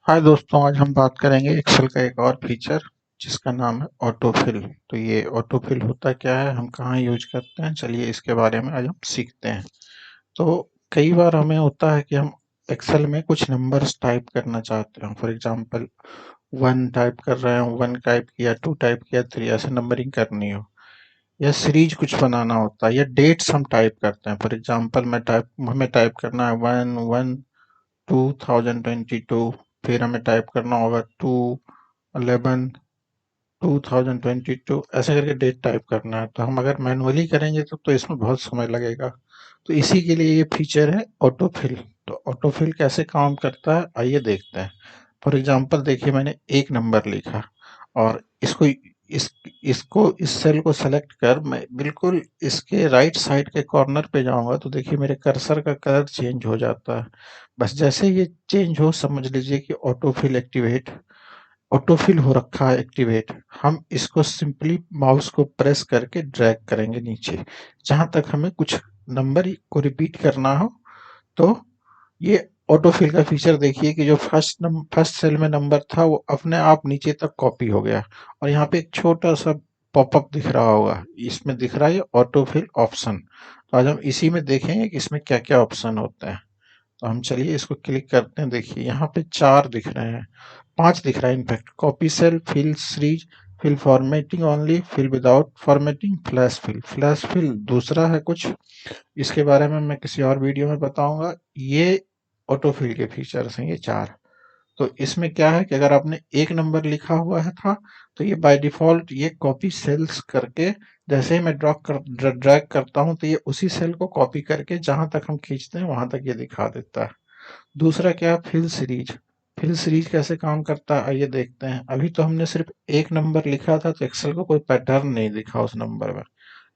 हाय दोस्तों, आज हम बात करेंगे एक्सेल का एक और फीचर जिसका नाम है ऑटोफिल। तो ये ऑटोफिल होता क्या है, हम कहाँ यूज करते हैं, चलिए इसके बारे में आज हम सीखते हैं। तो कई बार हमें होता है कि हम एक्सेल में कुछ नंबर्स टाइप करना चाहते हैं। फॉर एग्जांपल 1 टाइप कर रहे हैं, 1 टाइप किया, 2 टाइप किया, 3 ऐसे नंबरिंग करनी हो, या सीरीज कुछ बनाना होता है, या डेट्स हम टाइप करते हैं। फॉर एग्जांपल हमें टाइप करना है 1/1/2022, फिर हमें टाइप करना होगा 2/11/2022, ऐसे करके डेट टाइप करना है। तो हम अगर मैनुअली करेंगे तो इसमें बहुत समय लगेगा। तो इसी के लिए ये फीचर है ऑटोफिल। तो ऑटोफिल कैसे काम करता है, आइए देखते हैं। फॉर एग्जांपल देखिए, मैंने एक नंबर लिखा और इसको इस सेल को सेलेक्ट कर मैं बिल्कुल इसके राइट साइड के कॉर्नर पे जाऊंगा तो देखिए मेरे कर्सर का कलर चेंज हो जाता है। बस जैसे ये चेंज हो, समझ लीजिए कि ऑटोफिल हो रखा है एक्टिवेट। हम इसको सिंपली माउस को प्रेस करके ड्रैग करेंगे नीचे, जहां तक हमें कुछ नंबर को रिपीट करना हो। तो ये ऑटोफिल का फीचर देखिए कि जो फर्स्ट सेल में नंबर था वो अपने आप नीचे तक कॉपी हो गया। और यहाँ पे एक छोटा सा पॉपअप दिख रहा होगा, इसमें दिख रहा है ऑटोफिल ऑप्शन। तो आज हम इसी में देखेंगे कि इसमें क्या क्या ऑप्शन होते हैं। तो हम चलिए इसको क्लिक करते हैं। देखिए यहाँ पे 4 दिख रहे हैं, 5 दिख रहा है in fact. Copy cell, fill series, fill formatting only, fill without formatting, flash fill. Flash fill दूसरा है कुछ, इसके बारे में मैं किसी और वीडियो में बताऊंगा। ये ऑटोफिल के फीचर्स हैं ये 4। तो इसमें क्या है कि अगर आपने एक नंबर लिखा हुआ है था तो ये बाय डिफॉल्ट ये कॉपी सेल्स करके, जैसे ही मैं ड्रैग करता हूं तो ये उसी सेल को कॉपी करके जहां तक हम खींचते हैं वहां तक ये दिखा देता है। दूसरा क्या है, फिल सीरीज। फिल सीरीज कैसे काम करता है आइए देखते हैं। अभी तो हमने सिर्फ एक नंबर लिखा था तो एक्सेल को कोई पैटर्न नहीं दिखा उस नंबर में।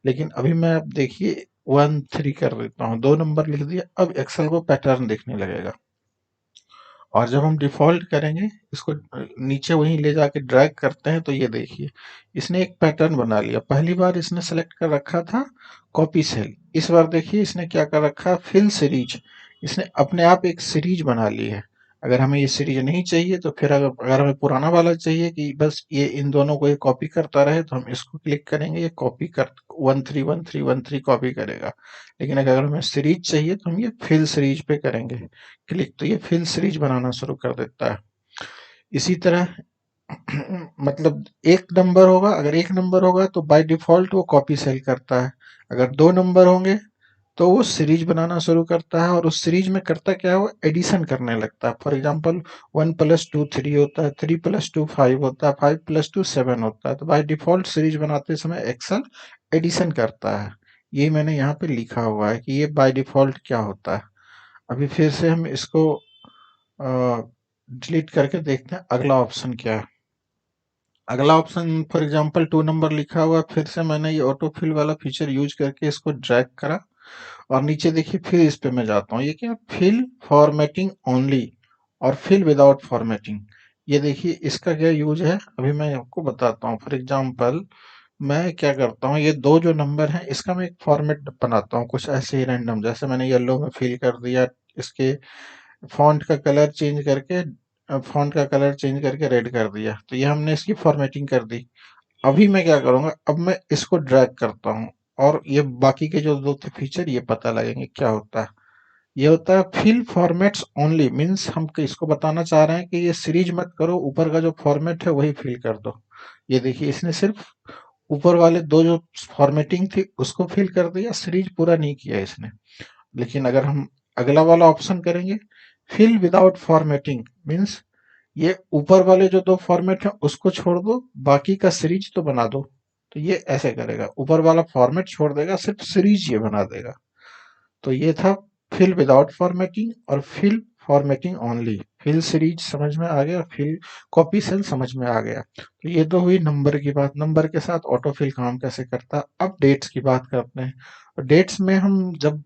लेकिन अभी मैं, अब देखिए 1 3 कर देता हूँ, 2 नंबर लिख दिया, अब एक्सेल को पैटर्न दिखने लगेगा। और जब हम डिफ़ॉल्ट करेंगे, इसको नीचे वहीं ले जाके ड्रैग करते हैं तो ये देखिए इसने एक पैटर्न बना लिया। पहली बार इसने सेलेक्ट कर रखा था कॉपी सेल, इस बार देखिए इसने क्या कर रखा है, फिल सीरीज। इसने अपने आप एक सीरीज बना ली है। अगर हमें ये सीरीज नहीं चाहिए तो फिर अगर अगर हमें पुराना वाला चाहिए कि बस ये इन दोनों को ये कॉपी करता रहे तो हम इसको क्लिक करेंगे, ये कॉपी कर 131313 कॉपी करेगा। लेकिन अगर हमें सीरीज चाहिए तो हम ये फिल सीरीज पे करेंगे क्लिक, तो ये फिल सीरीज बनाना शुरू कर देता है। इसी तरह मतलब एक नंबर होगा, अगर एक नंबर होगा तो बाय डिफॉल्ट वो कॉपी सेल करता है। अगर 2 नंबर होंगे तो वो सीरीज बनाना शुरू करता है, और उस सीरीज में करता क्या है, वो एडिशन करने लगता है। फॉर एग्जांपल 1+2 3 होता है, 3+2 5 होता है, 5+2 7 होता है। तो बाय डिफॉल्ट सीरीज बनाते समय एक्सेल एडिशन करता है। ये मैंने यहाँ पे लिखा हुआ है कि ये बाय डिफॉल्ट क्या होता है। अभी फिर से हम इसको डिलीट करके देखते हैं अगला ऑप्शन क्या है। अगला ऑप्शन फॉर एग्जांपल 2 नंबर लिखा हुआ है, फिर से मैंने ये ऑटो फिल वाला फीचर यूज करके इसको ड्रैग करा और नीचे देखिए फिर इस पे मैं जाता हूँ। ये क्या, फिल फॉर्मेटिंग ओनली और फिल विदाउट फॉर्मेटिंग। ये देखिए इसका क्या यूज है, अभी मैं आपको बताता हूँ। फॉर एग्जांपल मैं क्या करता हूँ, ये दो जो नंबर हैं इसका मैं एक फॉर्मेट बनाता हूँ कुछ ऐसे ही रैंडम। जैसे मैंने येलो में फिल कर दिया, इसके फॉन्ट का कलर चेंज करके रेड कर दिया, तो ये हमने इसकी फॉर्मेटिंग कर दी। अभी मैं क्या करूंगा, अब मैं इसको ड्रैग करता हूँ और ये बाकी के जो दो थे फीचर ये पता लगेंगे क्या होता है। ये होता है फिल फॉर्मेट्स ओनली, मीन्स हम इसको बताना चाह रहे हैं कि ये सीरीज मत करो, ऊपर का जो फॉर्मेट है वही फिल कर दो। ये देखिए इसने सिर्फ ऊपर वाले दो जो फॉर्मेटिंग थी उसको फिल कर दिया, सीरीज पूरा नहीं किया इसने। लेकिन अगर हम अगला वाला ऑप्शन करेंगे, फिल विदाउट फॉर्मेटिंग, मीन्स ये ऊपर वाले जो दो फॉर्मेट है उसको छोड़ दो, बाकी का सीरीज तो बना दो। तो ये ऐसे करेगा, ऊपर वाला फॉर्मेट छोड़ देगा, सिर्फ सीरीज ये बना देगा। तो ये था फिल विदाउट फॉर्मेटिंग और fill formatting only. Fill series समझ में आ गया, फिल कॉपी सेल समझ में आ गया। तो ये तो हुई नंबर की बात, नंबर के साथ ऑटो फिल काम कैसे करता है। अब डेट्स की बात करते हैं। डेट्स में हम जब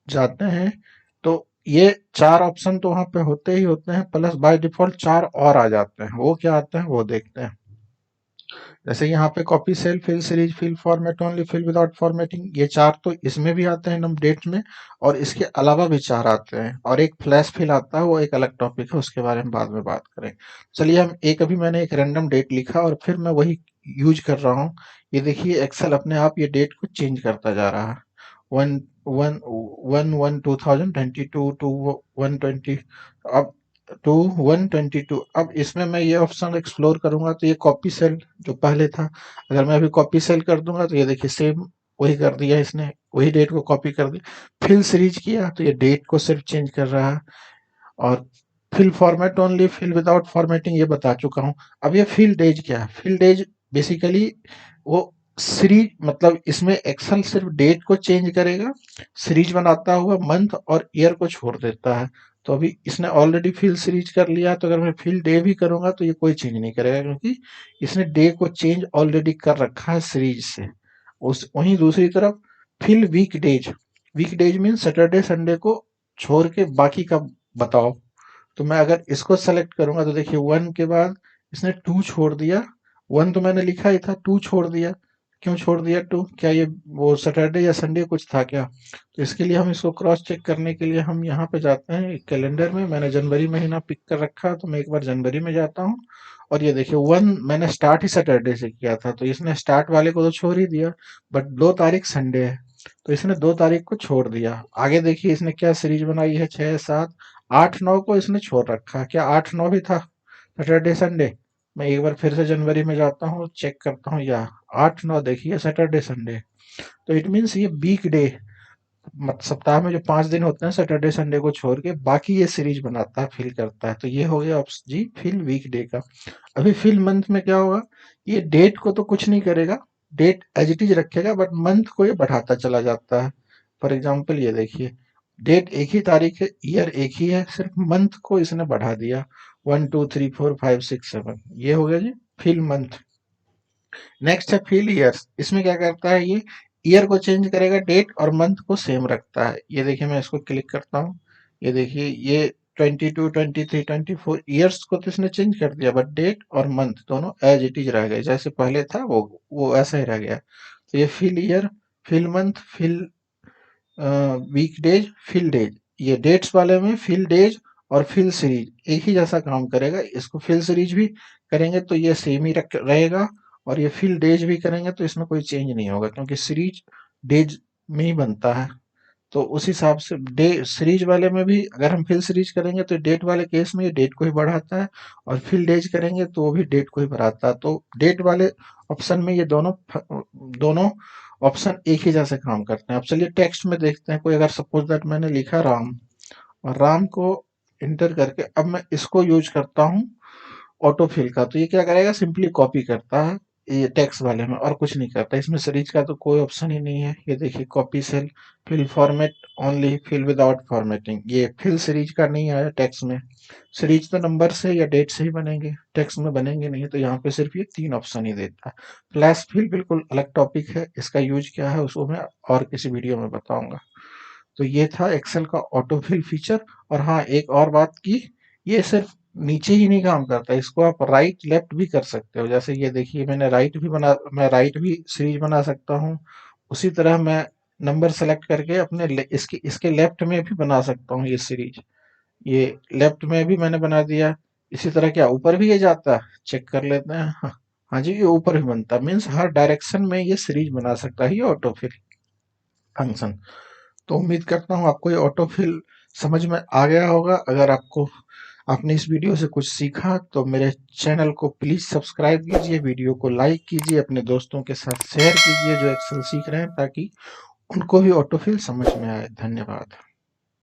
जाते हैं तो ये 4 ऑप्शन तो वहां पे होते ही होते हैं, प्लस बाय डिफॉल्ट 4 और आ जाते हैं। वो क्या आते हैं वो देखते हैं। जैसे यहाँ पे copy cell, fill series, fill format only, fill without formatting, ये 4 तो इसमें भी आते हैं नम डेट में, और इसके अलावा भी 4 आते हैं, और एक फ्लैश फिल आता है, वो एक अलग टॉपिक है, उसके बारे में बाद में बात करें। चलिए हम अभी मैंने एक रैंडम डेट लिखा और फिर मैं वही यूज कर रहा हूँ। ये देखिए एक्सेल अपने आप ये डेट को चेंज करता जा रहा है। 1/1/1/2022 टू 120, अब टू 122। अब इसमें मैं ये ऑप्शन एक्सप्लोर करूंगा तो ये कॉपी सेल जो पहले था, अगर मैं अभी कॉपी सेल कर दूंगा तो ये देखिए सेम वही कर दिया इसने, वही डेट को कॉपी कर दिया। फिल सीरीज किया तो ये डेट को सिर्फ चेंज कर रहा है। और fill format only, fill without formatting ये बता चुका हूँ। अब ये फिल डेज क्या है? फिल डेज बेसिकली वो सीरीज, मतलब इसमें एक्सेल सिर्फ डेट को चेंज करेगा, सीरीज बनाता हुआ मंथ और ईयर को छोड़ देता है। तो अभी इसने ऑलरेडी फिल सीरीज कर लिया, तो अगर मैं फिल डे भी करूंगा तो ये कोई चेंज नहीं करेगा, क्योंकि इसने डे को चेंज ऑलरेडी कर रखा है सीरीज से। उस वहीं दूसरी तरफ fill weekdays mean Saturday Sunday को छोड़ के बाकी का बताओ। तो मैं अगर इसको सेलेक्ट करूंगा तो देखिए 1 के बाद इसने 2 छोड़ दिया। 1 तो मैंने लिखा ही था, 2 छोड़ दिया। क्यों छोड़ दिया 2? क्या ये वो सैटरडे या संडे कुछ था क्या? तो इसके लिए हम इसको क्रॉस चेक करने के लिए हम यहाँ पे जाते हैं कैलेंडर में। मैंने जनवरी महीना पिक कर रखा है, तो मैं एक बार जनवरी में जाता हूँ। और ये देखिए 1 मैंने स्टार्ट ही सैटरडे से किया था, तो इसने स्टार्ट वाले को तो छोड़ ही दिया, बट 2 तारीख संडे है, तो इसने 2 तारीख को छोड़ दिया। आगे देखिए इसने क्या सीरीज बनाई है, 6 7 8 9 को इसने छोड़ रखा है। क्या 8 9 भी था सैटरडे संडे? मैं एक बार फिर से जनवरी में जाता हूँ, चेक करता हूँ, या 8 9 देखिए सैटरडे संडे। तो इट मीन्स ये वीक डे, सप्ताह में जो 5 दिन होते हैं सैटरडे संडे को छोड़ के बाकी ये सीरीज बनाता है, फिल करता है। तो ये हो गया ऑप्शन जी फिल वीक डे का। अभी फिल मंथ में क्या होगा? ये डेट को तो कुछ नहीं करेगा, डेट एज इट इज रखेगा, बट मंथ को ये बढ़ाता चला जाता है। फॉर एग्जाम्पल ये देखिए डेट एक ही तारीख है, ईयर एक ही है, सिर्फ मंथ को इसने बढ़ा दिया 1 2 3 4 5 6 7। ये हो गया जी फिल मंथ। नेक्स्ट है फिल ईयर्स। इसमें क्या करता है? ये ईयर को चेंज करेगा, डेट और मंथ को सेम रखता है। ये देखिए मैं इसको क्लिक करता हूँ, ये देखिए ये 22 23 24 ईयर्स को तो इसने चेंज कर दिया, बट डेट और मंथ दोनों एज इट इज रह गए, जैसे पहले था वो ऐसा ही रह गया। तो ये fill year, fill month, fill weekdays, fill days, ये डेट्स वाले में फिल डेज और फिल सीरीज एक ही जैसा काम करेगा। इसको फिल सीरीज भी करेंगे तो ये सेम ही रहेगा, और ये फिल डेज भी करेंगे तो इसमें कोई चेंज नहीं होगा, क्योंकि सीरीज डेज में ही बनता है। तो उस हिसाब से डे सीरीज वाले में भी अगर हम फिल सीरीज करेंगे तो डेट वाले केस में ये डेट को ही बढ़ाता है, और फिल डेज करेंगे तो वो भी डेट को ही बढ़ाता है। तो डेट वाले ऑप्शन में ये दोनों ऑप्शन एक ही जैसे काम करते हैं। अब चलिए टेक्स्ट में देखते हैं। कोई अगर सपोज दैट मैंने लिखा राम, और राम को इंटर करके अब मैं इसको यूज करता हूँ ऑटो फिल का, तो ये क्या करेगा? सिंपली कॉपी करता है ये टेक्स्ट वाले में, और कुछ नहीं करता। इसमें सीरीज का तो कोई ऑप्शन ही नहीं है। ये देखिए copy cell, fill format only, fill without formatting, ये फिल सीरीज का नहीं आया टेक्स्ट में। सीरीज तो नंबर से या डेट से ही बनेंगे, टेक्स्ट में बनेंगे नहीं। तो यहाँ पे सिर्फ ये 3 ऑप्शन ही देता है। फ्लैश फिल बिल्कुल अलग टॉपिक है, इसका यूज क्या है उसको मैं और किसी वीडियो में बताऊंगा। तो ये था एक्सेल का ऑटो फिल फीचर। और हाँ, एक और बात की, ये सिर्फ नीचे ही नहीं काम करता, इसको आप राइट लेफ्ट भी कर सकते हो। जैसे ये देखिए मैं राइट भी सीरीज बना सकता हूँ। उसी तरह मैं नंबर सेलेक्ट करके इसके लेफ्ट में भी बना सकता हूँ ये सीरीज। ये लेफ्ट में भी मैंने बना दिया। इसी तरह क्या ऊपर भी ये जाता है? चेक कर लेते हैं। हाँ, हाँ जी, ये ऊपर भी बनता, मीन्स हर डायरेक्शन में ये सीरीज बना सकता है ये ऑटो फिल फंक्शन। तो उम्मीद करता हूँ आपको ये ऑटो फिल समझ में आ गया होगा। अगर आपने इस वीडियो से कुछ सीखा तो मेरे चैनल को प्लीज सब्सक्राइब कीजिए, वीडियो को लाइक कीजिए, अपने दोस्तों के साथ शेयर कीजिए जो एक्सेल सीख रहे हैं, ताकि उनको भी ऑटो फिल समझ में आए। धन्यवाद।